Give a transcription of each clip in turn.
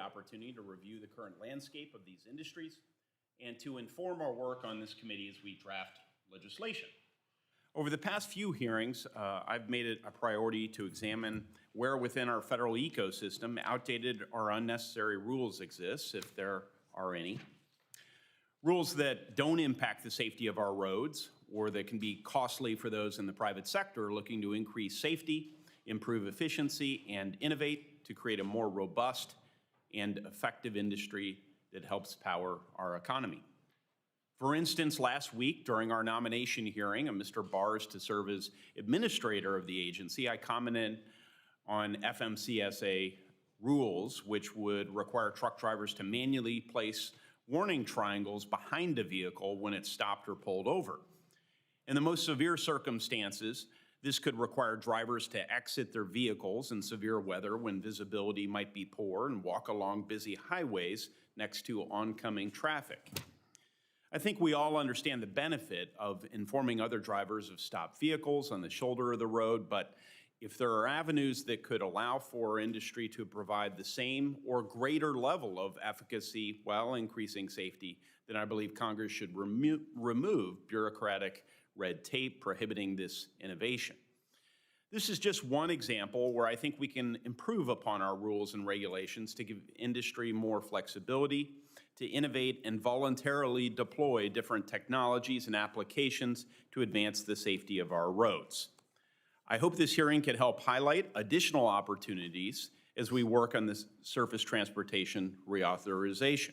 opportunity to review the current landscape of these industries and to inform our work on this committee as we draft legislation. Over the past few hearings, I've made it a priority to examine where within our federal ecosystem outdated or unnecessary rules exist, if there are any. Rules that don't impact the safety of our roads or that can be costly for those in the private sector looking to increase safety, improve efficiency, and innovate to create a more robust and effective industry that helps power our economy. For instance, last week during our nomination hearing of Mr. Bars to serve as administrator of the agency, I commented on FMCSA rules which would require truck drivers to manually place warning triangles behind a vehicle when it's stopped or pulled over. In the most severe circumstances, this could require drivers to exit their vehicles in severe weather when visibility might be poor and walk along busy highways next to oncoming traffic. I think we all understand the benefit of informing other drivers of stopped vehicles on the shoulder of the road, but if there are avenues that could allow for industry to provide the same or greater level of efficacy while increasing safety, then I believe Congress should remove bureaucratic red tape prohibiting this innovation. This is just one example where I think we can improve upon our rules and regulations to give industry more flexibility, to innovate and voluntarily deploy different technologies and applications to advance the safety of our roads. I hope this hearing can help highlight additional opportunities as we work on this surface transportation reauthorization.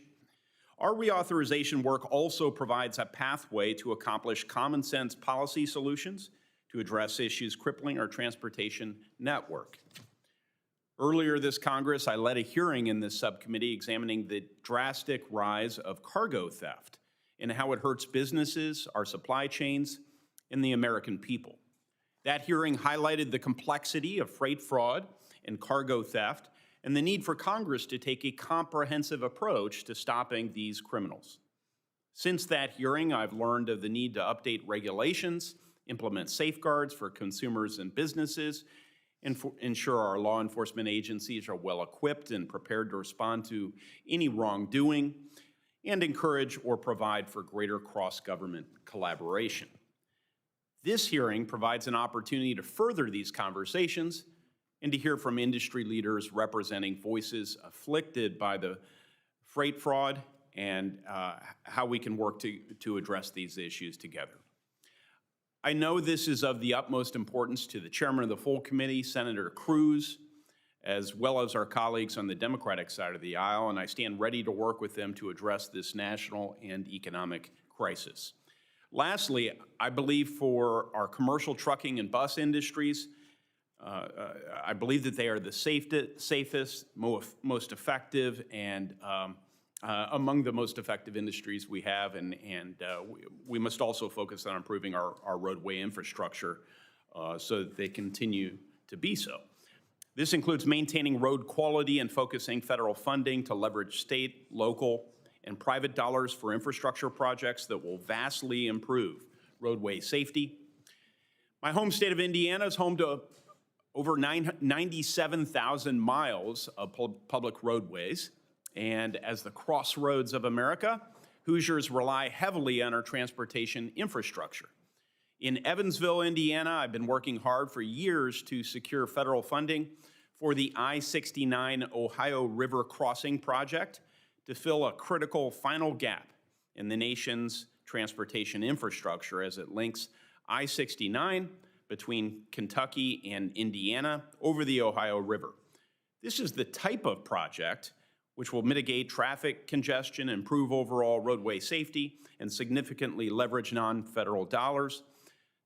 Our reauthorization work also provides a pathway to accomplish common sense policy solutions to address issues crippling our transportation network. Earlier this Congress, I led a hearing in this subcommittee examining the drastic rise of cargo theft and how it hurts businesses, our supply chains, and the American people. That hearing highlighted the complexity of freight fraud and cargo theft and the need for Congress to take a comprehensive approach to stopping these criminals. Since that hearing, I've learned of the need to update regulations, implement safeguards for consumers and businesses, and ensure our law enforcement agencies are well equipped and prepared to respond to any wrongdoing, and encourage or provide for greater cross-government collaboration. This hearing provides an opportunity to further these conversations and to hear from industry leaders representing voices afflicted by the freight fraud and how we can work to address these issues together. I know this is of the utmost importance to the chairman of the full committee, Senator Cruz, as well as our colleagues on the Democratic side of the aisle, and I stand ready to work with them to address this national and economic crisis. Lastly, I believe for our commercial trucking and bus industries, I believe that they are the safest, most effective, and among the most effective industries we have, and we must also focus on improving our roadway infrastructure so that they continue to be so. This includes maintaining road quality and focusing federal funding to leverage state, local, and private dollars for infrastructure projects that will vastly improve roadway safety. My home state of Indiana is home to over 97,000 miles of public roadways. And as the crossroads of America, Hoosiers rely heavily on our transportation infrastructure. In Evansville, Indiana, I've been working hard for years to secure federal funding for the I-69 Ohio River Crossing project to fill a critical final gap in the nation's transportation infrastructure as it links I-69 between Kentucky and Indiana over the Ohio River. This is the type of project which will mitigate traffic congestion, improve overall roadway safety, and significantly leverage non-federal dollars.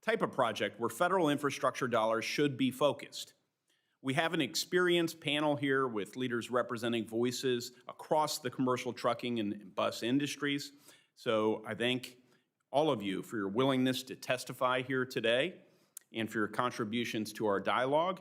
Type of project where federal infrastructure dollars should be focused. We have an experienced panel here with leaders representing voices across the commercial trucking and bus industries. So I thank all of you for your willingness to testify here today and for your contributions to our dialogue.